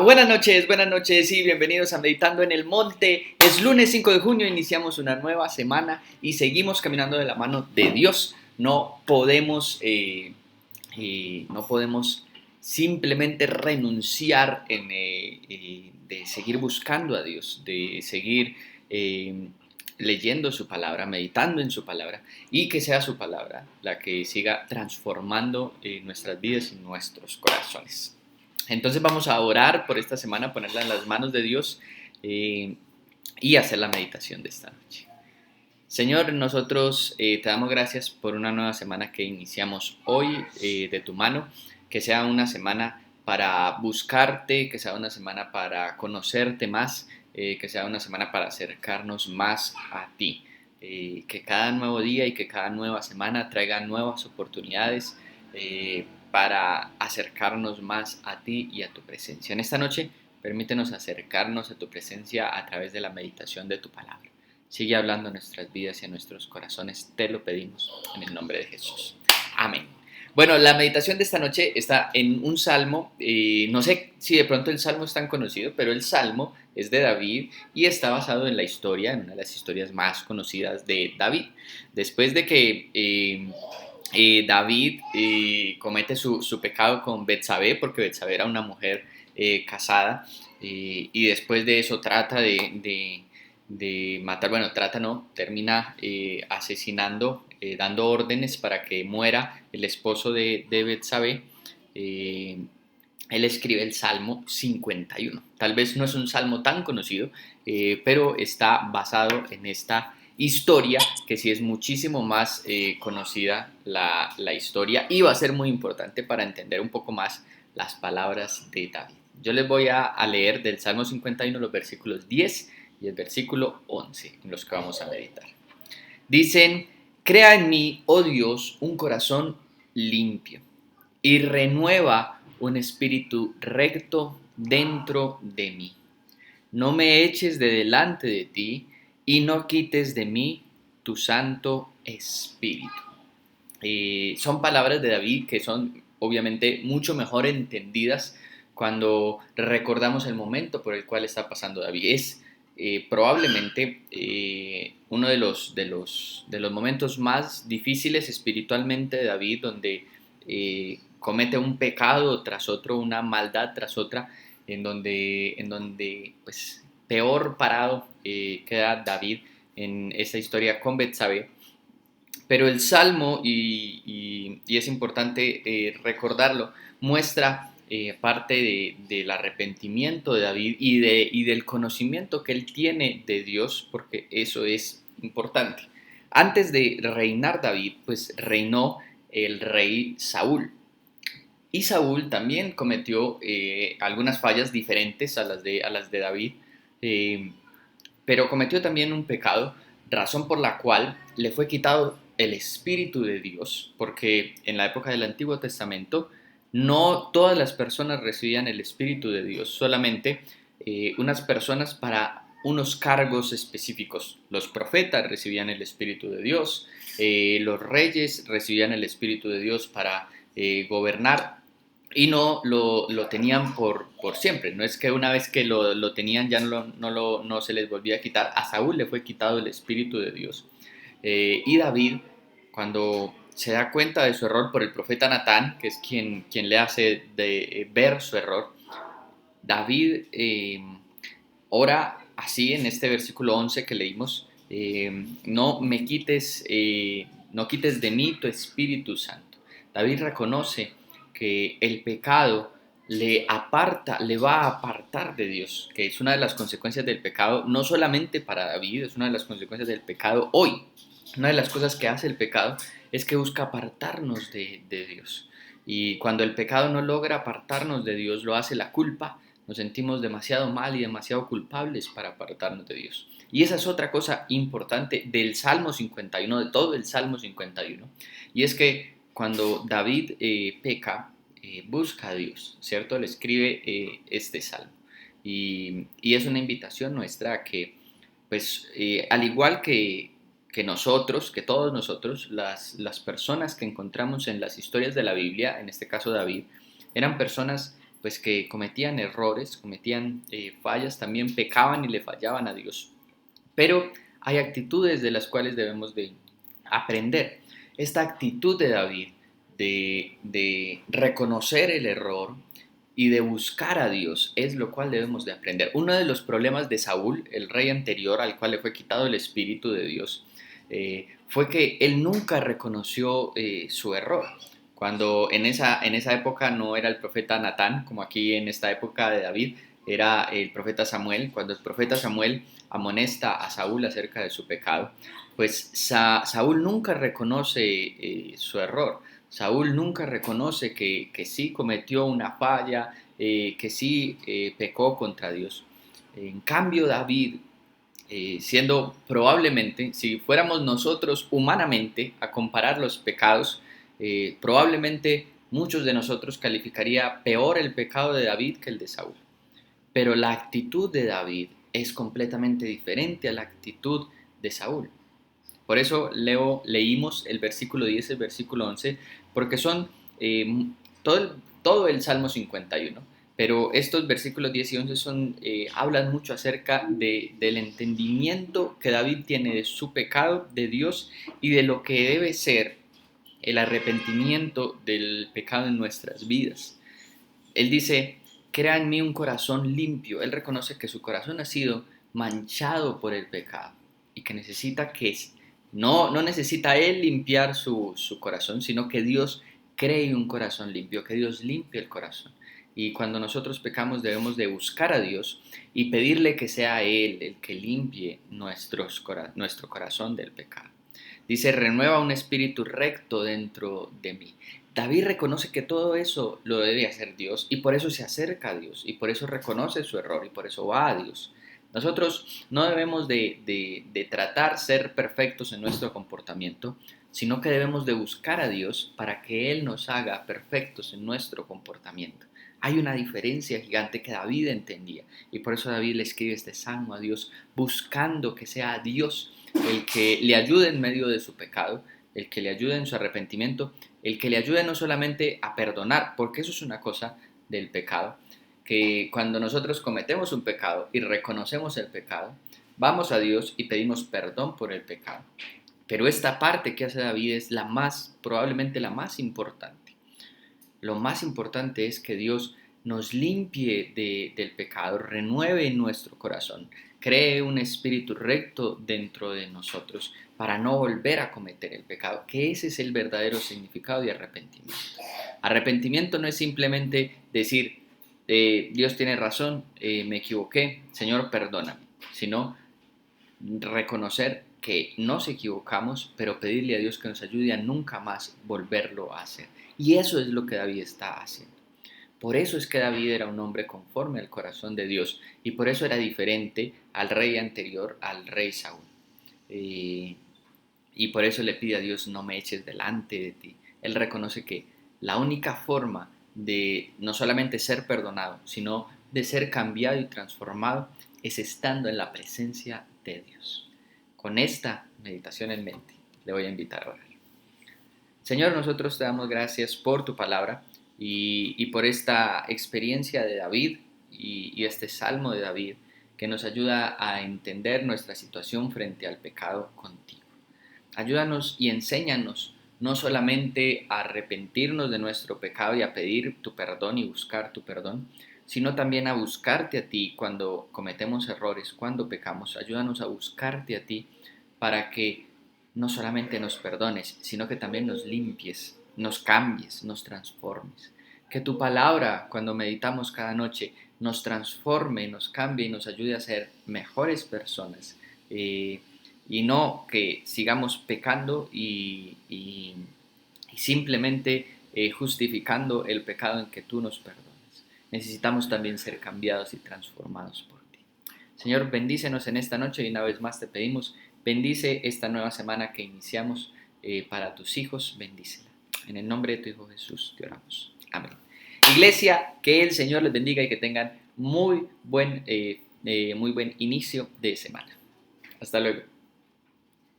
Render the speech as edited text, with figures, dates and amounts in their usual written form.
Buenas noches y bienvenidos a Meditando en el Monte. Es lunes 5 de junio, iniciamos una nueva semana y seguimos caminando de la mano de Dios. No podemos simplemente renunciar de seguir buscando a Dios, de seguir leyendo su palabra, meditando en su palabra y que sea su palabra la que siga transformando nuestras vidas y nuestros corazones. Entonces vamos a orar por esta semana, ponerla en las manos de Dios y hacer la meditación de esta noche. Señor, nosotros te damos gracias por una nueva semana que iniciamos hoy de tu mano, que sea una semana para buscarte, que sea una semana para conocerte más, que sea una semana para acercarnos más a ti. Que cada nuevo día y que cada nueva semana traiga nuevas oportunidades para acercarnos más a ti y a tu presencia. En esta noche, permítenos acercarnos a tu presencia a través de la meditación de tu palabra. Sigue hablando a nuestras vidas y a nuestros corazones, te lo pedimos en el nombre de Jesús. Amén. Bueno, la meditación de esta noche está en un salmo, no sé si de pronto el salmo es tan conocido, pero el salmo es de David y está basado en la historia, en una de las historias más conocidas de David. Después de que David comete su pecado con Betsabé, porque Betsabé era una mujer casada, y después de eso trata de matar, bueno, trata no, termina asesinando, dando órdenes para que muera el esposo de Betsabé. Él escribe el Salmo 51. Tal vez no es un salmo tan conocido, pero está basado en esta historia, que sí es muchísimo más conocida la historia y va a ser muy importante para entender un poco más las palabras de David. Yo les voy a leer del Salmo 51 los versículos 10 y el versículo 11 en los que vamos a meditar. Dicen: crea en mí, oh Dios, un corazón limpio y renueva un espíritu recto dentro de mí. No me eches de delante de ti y no quites de mí tu santo espíritu. Son palabras de David que son obviamente mucho mejor entendidas cuando recordamos el momento por el cual está pasando David. Es probablemente uno de los momentos más difíciles espiritualmente de David, donde comete un pecado tras otro, una maldad tras otra, en donde pues, peor parado queda David en esta historia con Betsabé. Pero el Salmo, y es importante recordarlo, muestra parte del arrepentimiento de David y del conocimiento que él tiene de Dios, porque eso es importante. Antes de reinar David, pues reinó el rey Saúl. Y Saúl también cometió algunas fallas diferentes a las de David, eh, pero cometió también un pecado, razón por la cual le fue quitado el Espíritu de Dios, porque en la época del Antiguo Testamento no todas las personas recibían el Espíritu de Dios, solamente unas personas para unos cargos específicos. Los profetas recibían el Espíritu de Dios, los reyes recibían el Espíritu de Dios para gobernar, y no lo tenían por siempre. No es que una vez que lo tenían ya no se les volvía a quitar. A Saúl le fue quitado el Espíritu de Dios. Y David, cuando se da cuenta de su error por el profeta Natán, que es quien le hace ver su error, David ora así en este versículo 11 que leímos: no quites de mí tu Espíritu Santo. David reconoce que el pecado le va a apartar de Dios, que es una de las consecuencias del pecado, no solamente para David, es una de las consecuencias del pecado hoy. Una de las cosas que hace el pecado es que busca apartarnos de Dios. Y cuando el pecado no logra apartarnos de Dios, lo hace la culpa. Nos sentimos demasiado mal y demasiado culpables para apartarnos de Dios. Y esa es otra cosa importante del Salmo 51, de todo el Salmo 51. Y es que cuando David peca, busca a Dios, ¿cierto? Le escribe este salmo. Y es una invitación nuestra a que, pues, al igual que nosotros, que todos nosotros, las personas que encontramos en las historias de la Biblia, en este caso David, eran personas pues que cometían errores, cometían fallas, también pecaban y le fallaban a Dios. Pero hay actitudes de las cuales debemos de aprender. Esta actitud de David de reconocer el error y de buscar a Dios es lo cual debemos de aprender. Uno de los problemas de Saúl, el rey anterior al cual le fue quitado el Espíritu de Dios, fue que él nunca reconoció su error. Cuando en esa época no era el profeta Natán, como aquí en esta época de David, era el profeta Samuel. Cuando el profeta Samuel amonesta a Saúl acerca de su pecado, pues Saúl nunca reconoce su error. Saúl nunca reconoce que sí cometió una falla, que sí pecó contra Dios. En cambio, David, siendo probablemente, si fuéramos nosotros humanamente a comparar los pecados, probablemente muchos de nosotros calificaría peor el pecado de David que el de Saúl. Pero la actitud de David es completamente diferente a la actitud de Saúl. Por eso leímos el versículo 10 y el versículo 11, porque son todo el Salmo 51. Pero estos versículos 10 y 11 hablan mucho acerca del entendimiento que David tiene de su pecado, de Dios y de lo que debe ser el arrepentimiento del pecado en nuestras vidas. Él dice, crea en mí un corazón limpio. Él reconoce que su corazón ha sido manchado por el pecado y que necesita no necesita él limpiar su corazón, sino que Dios cree un corazón limpio, que Dios limpie el corazón. Y cuando nosotros pecamos debemos de buscar a Dios y pedirle que sea Él el que limpie nuestro corazón del pecado. Dice, renueva un espíritu recto dentro de mí. David reconoce que todo eso lo debe hacer Dios y por eso se acerca a Dios y por eso reconoce su error y por eso va a Dios. Nosotros no debemos de tratar ser perfectos en nuestro comportamiento, sino que debemos de buscar a Dios para que Él nos haga perfectos en nuestro comportamiento. Hay una diferencia gigante que David entendía y por eso David le escribe este salmo a Dios, buscando que sea Dios el que le ayude en medio de su pecado, el que le ayude en su arrepentimiento, el que le ayude no solamente a perdonar, porque eso es una cosa del pecado, que cuando nosotros cometemos un pecado y reconocemos el pecado, vamos a Dios y pedimos perdón por el pecado. Pero esta parte que hace David es probablemente la más importante. Lo más importante es que Dios nos limpie del pecado, renueve nuestro corazón, cree un espíritu recto dentro de nosotros para no volver a cometer el pecado, que ese es el verdadero significado de arrepentimiento. Arrepentimiento no es simplemente decir, Dios tiene razón, me equivoqué, Señor, perdóname, sino reconocer que nos equivocamos, pero pedirle a Dios que nos ayude a nunca más volverlo a hacer. Y eso es lo que David está haciendo. Por eso es que David era un hombre conforme al corazón de Dios y por eso era diferente al rey anterior, al rey Saúl. Y por eso le pide a Dios, no me eches delante de ti. Él reconoce que la única forma de no solamente ser perdonado, sino de ser cambiado y transformado es estando en la presencia de Dios. Con esta meditación en mente, le voy a invitar a orar. Señor, nosotros te damos gracias por tu palabra y por esta experiencia de David y este salmo de David que nos ayuda a entender nuestra situación frente al pecado contigo. Ayúdanos y enséñanos no solamente a arrepentirnos de nuestro pecado y a pedir tu perdón y buscar tu perdón, sino también a buscarte a ti cuando cometemos errores, cuando pecamos. Ayúdanos a buscarte a ti para que no solamente nos perdones, sino que también nos limpies, nos cambies, nos transformes. Que tu palabra, cuando meditamos cada noche, nos transforme, nos cambie y nos ayude a ser mejores personas. Y no que sigamos pecando y simplemente justificando el pecado en que tú nos perdonas. Necesitamos también ser cambiados y transformados por ti. Señor, bendícenos en esta noche y una vez más te pedimos, bendice esta nueva semana que iniciamos para tus hijos, bendícela. En el nombre de tu Hijo Jesús te oramos. Amén. Iglesia, que el Señor les bendiga y que tengan muy buen inicio de semana. Hasta luego.